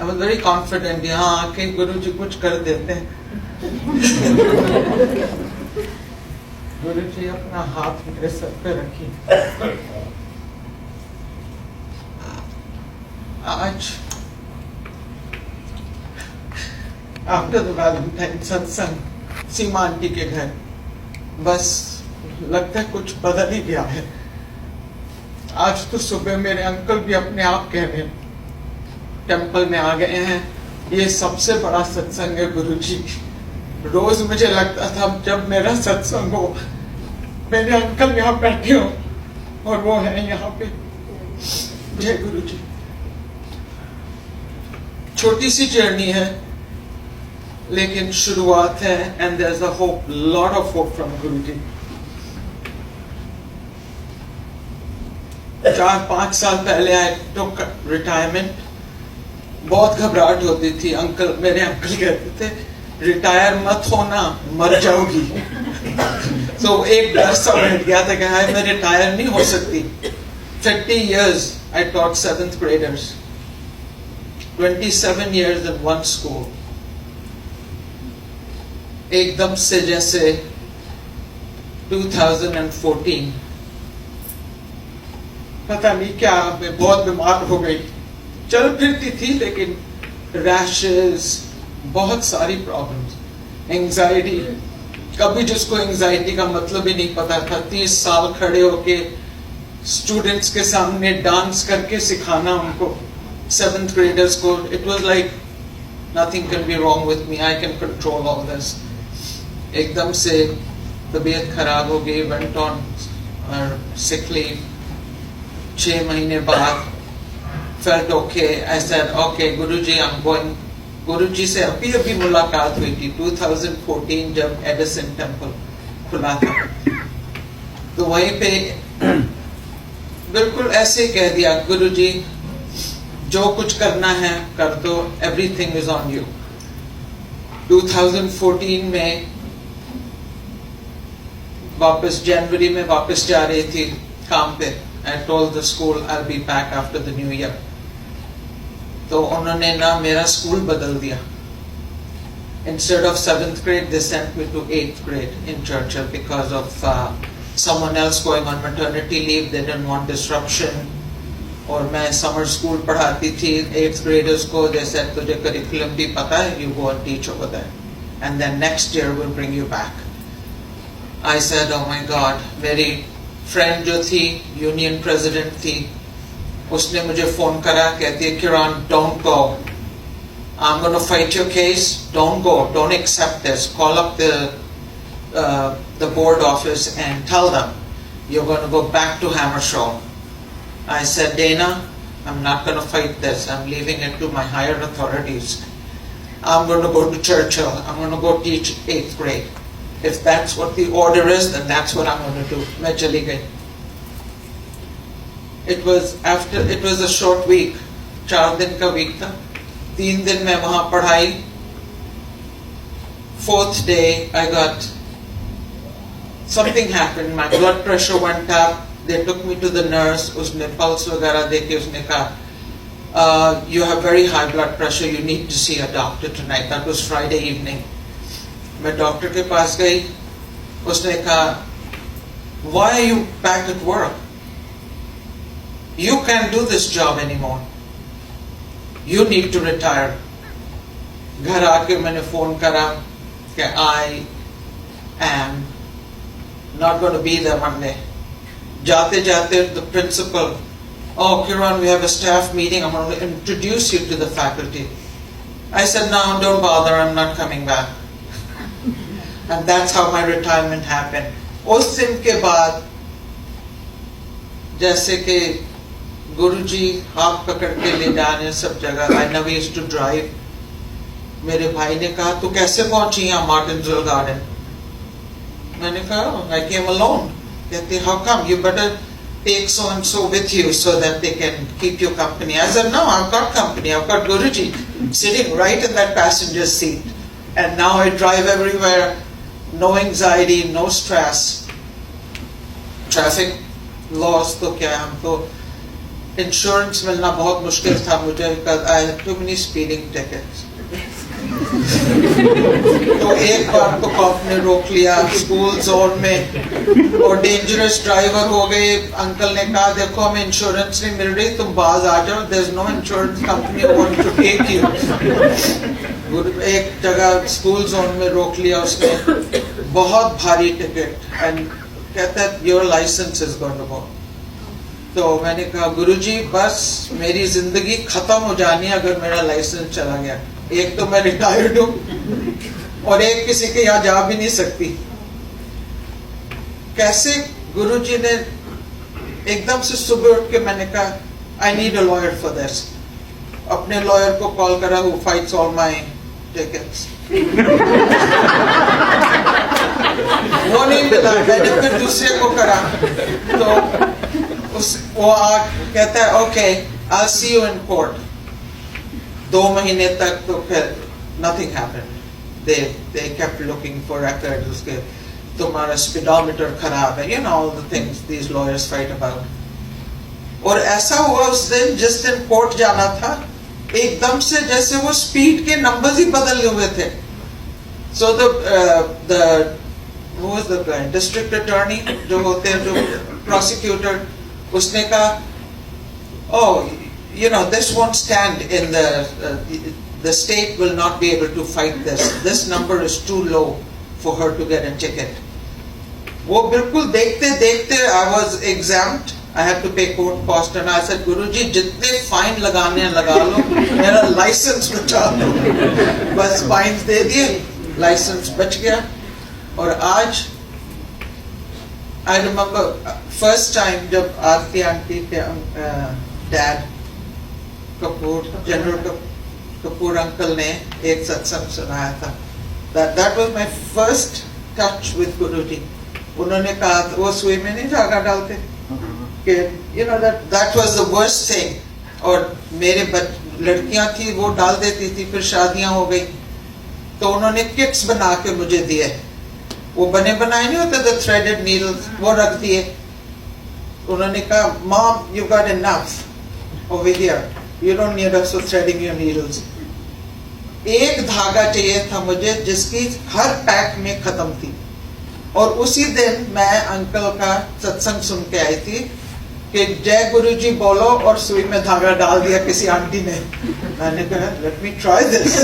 I was very confident, यहाँ आके गुरुजी कुछ कर देते हैं। गुरुजी अपना हाथ मेरे सर पे रखी। आज आफ्टर द वैलेंटाइन सत्संग सीमा आंटी के घर, बस लगता है कुछ बदल ही गया है। आज तो सुबह मेरे अंकल भी अपने आप कह रहे हैं, टेम्पल में आ गए हैं, ये सबसे बड़ा सत्संग है गुरुजी। रोज मुझे लगता था जब मेरा सत्संग हो, मेरे अंकल यहाँ बैठे हो और वो है यहाँ पे। जय गुरुजी। छोटी सी जर्नी है लेकिन शुरुआत है, and there is a hope, lot of hope from Guruji. 4-5 साल पहले आई टुक रिटायरमेंट। बहुत घबराहट होती थी। मेरे अंकल कहते थे रिटायर मत होना, मर जाओगी। तो एक डर सा बैठ गया था कि मैं रिटायर नहीं हो सकती। 30 years I taught 7th graders, 27 years in one school. एकदम से जैसे 2014 पता नहीं क्या, मैं बहुत बीमार हो गई। चल फिरती थी लेकिन रैशेस, बहुत सारी प्रॉब्लम्स, एंजाइटी। कभी जिसको एंजाइटी का मतलब ही नहीं पता था, 30 साल खड़े होके स्टूडेंट्स के सामने डांस करके सिखाना उनको, 7th graders को, it was like nothing can be wrong with me, I can control all this. एकदम से तबीयत खराब हो गई, वेंट ऑन सिक लीव। 6 महीने बाद felt okay. I said, okay, Guruji, I'm going. Guruji से अभी मुलाकात हुई थी 2014 जब एडिसन टेम्पल खुला था। तो वहीं पे बिल्कुल ऐसे कह दिया, गुरुजी जो कुछ करना है कर दो, everything is on you. 2014 में वापस जनवरी में वापस जा रही थी काम पे। I told the school I'll be back after the new year. तो उन्होंने ना मेरा स्कूल बदल दिया। Instead of 7th grade, they sent me to 8th grade in Churchill because of someone else going on maternity leave. They didn't want disruption. और मैं summer school पढ़ाती थी 8th graders को। They said तुझे curriculum भी पता है, you go and teach over there, and then next year we'll bring you back. I said, oh my God, मेरी फ्रेंड जो थी, यूनियन प्रेसिडेंट थी, उसने मुझे फोन करा, कहती है Kiran, don't go, I am gonna fight your case, don't go, don't accept this, call up the board office and tell them you are gonna go back to Hammershaw. I said, Dana, I'm not going to fight this, I'm leaving it to my higher authorities. I'm going to go to Churchill, I'm going to go teach 8th grade. If that's what the order is, then that's what I'm going to do. मैं चली गई। It was a short week, 4 दिन का week था। 3 दिन मैं वहाँ पढ़ाई। 4th day I got something happened. My blood pressure went up. They took me to the nurse. उसने pulse वगैरह देके उसने कहा, you have very high blood pressure. You need to see a doctor tonight. That was Friday evening. मैं doctor के पास गई। उसने कहा, why are you back at work? You can't do this job anymore. You need to retire. घर आके मैंने phone करा कि I am not going to be there Monday. जाते जाते the principal, oh Kiran, we have a staff meeting, I'm going to introduce you to the faculty. I said, no, don't bother, I'm not coming back. And that's how my retirement happened. उस दिन के बाद जैसे कि गुरुजी हाथ पकड़ के ले जाने सब जगह, I never used to drive. मेरे भाई ने कहा, तू कैसे पहुंची यहाँ मार्टिन्सविल गार्डन? मैंने कहा, I came alone. कहते, how come? You better take so and so with you so that they can keep you company. I said, no, I've got company. I've got Guruji sitting right in that passenger seat. And now I drive everywhere. No anxiety, no stress. Traffic laws तो क्या, हम तो insurance मिलना बहुत मुश्किल था मुझे, I had too many speeding tickets. तो एक बार तो कॉप ने रोक लिया स्कूल जोन में और डेंजरस ड्राइवर हो गए। अंकल ने कहा देखो हमें इंश्योरेंस नहीं मिल रही, तुम बाज आ जाओ, there is no insurance company want to take you. एक जगह स्कूल जोन में रोक लिया उसने, बहुत भारी टिकट, एंड कहता है your licence is gone to go. तो मैंने कहा गुरुजी बस मेरी जिंदगी खत्म हो जानी है अगर मेरा लाइसेंस चला गया। एक तो मैं रिटायर्ड हूं और एक किसी के यहाँ जा भी नहीं सकती। कैसे गुरुजी ने एकदम से सुबह उठ के मैंने कहा I need a lawyer for this. अपने लॉयर को कॉल करा, who fights all my tickets. वो नहीं मिला, मैंने फिर दूसरे को करा, तो वो कहता है okay I see you in court. 2 महीने तक तो फिर nothing happened. They kept looking for records. उसके तुम्हारा स्पीडोमीटर खराब है, you know all the things these lawyers fight about. और ऐसा हुआ उस दिन जिस दिन कोर्ट जाना था, एकदम से जैसे वो स्पीड के नंबर्स ही बदल हुए थे। So who was the guy? District attorney जो होते हैं, जो prosecutor, उसने कहा oh you know this won't stand in the state will not be able to fight this number is too low for her to get a ticket. वो बिल्कुल देखते देखते I was exempt, I had to pay court cost, and I said गुरुजी जितने fine लगाने हैं लगा लो, मेरा licence बचा लो। बस फाइन दे दिए, लाइसेंस बच गया। और आज I remember first time जब आरती आंटी के dad Kapoor, general Kapoor uncle ने एक सत्संग सुनाया था, that was my first touch with गुरुजी। उन्होंने कहा वो सुई में नहीं धागा डालते कि you know that was the worst thing। और मेरे लड़कियां थी वो डाल देती थी, फिर शादियां हो गई तो उन्होंने किट्स बना के मुझे दिए। वो बने बनाए नहीं होते द थ्रेडेड नीडल्स, वो रख दिए। उन्होंने कहा mom you got enough over here, you don't need us for threading your needles. एक धागा चाहिए था मुझे जिसकी हर पैक में खत्म थी। और उसी दिन मैं अंकल का सत्संग सुन के आई थी कि जय गुरुजी बोलो, और सुई में धागा डाल दिया किसी आंटी ने। मैंने कहा लेट मी ट्राई दिस।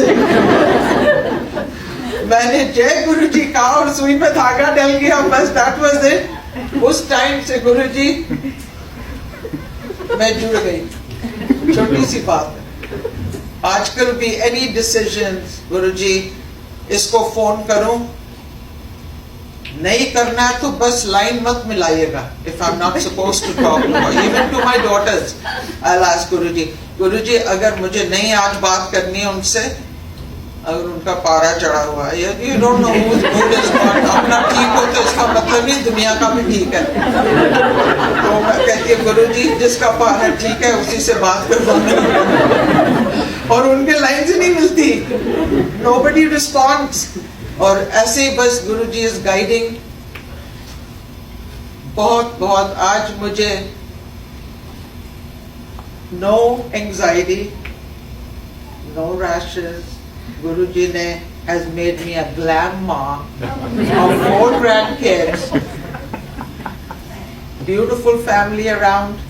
मैंने जय गुरुजी कहा और सुई में धागा डल गया, बस दैट वाज इट। उस टाइम से गुरुजी मैं जुड़ गई। छोटी सी बात है। आजकल भी एनी डिसीजंस गुरुजी इसको फोन करूं, नहीं करना है तो बस लाइन मत मिलाइएगा। If I am not supposed to talk even to my daughters, I will ask Guruji अगर मुझे नहीं आज बात करनी है उनसे, अगर उनका पारा चढ़ा हुआ है, you don't know who is good is not, अपना ठीक हो तो इसका मतलब नहीं दुनिया का भी ठीक है। तो मैं कहती है गुरुजी जिसका पारा ठीक है उसी से बात करवाना। और उनके लाइन से नहीं मिलती, नोबडी रिस्पॉन्ड्स। और ऐसे ही बस गुरुजी इज गाइडिंग। बहुत बहुत आज मुझे नो एंजाइटी, नो रैशेस। गुरुजी ने has made me a glam mom of 4 grandkids, beautiful family around,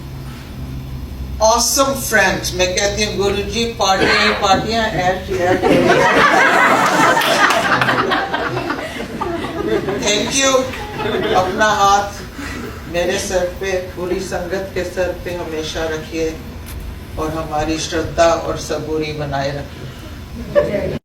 awesome friends. मैं कहती हूँ गुरुजी पार्टियां ऐश। Thank you. अपना हाथ मेरे सर पे, पूरी संगत के सर पे हमेशा रखिए और हमारी श्रद्धा और सबूरी बनाए रखिए।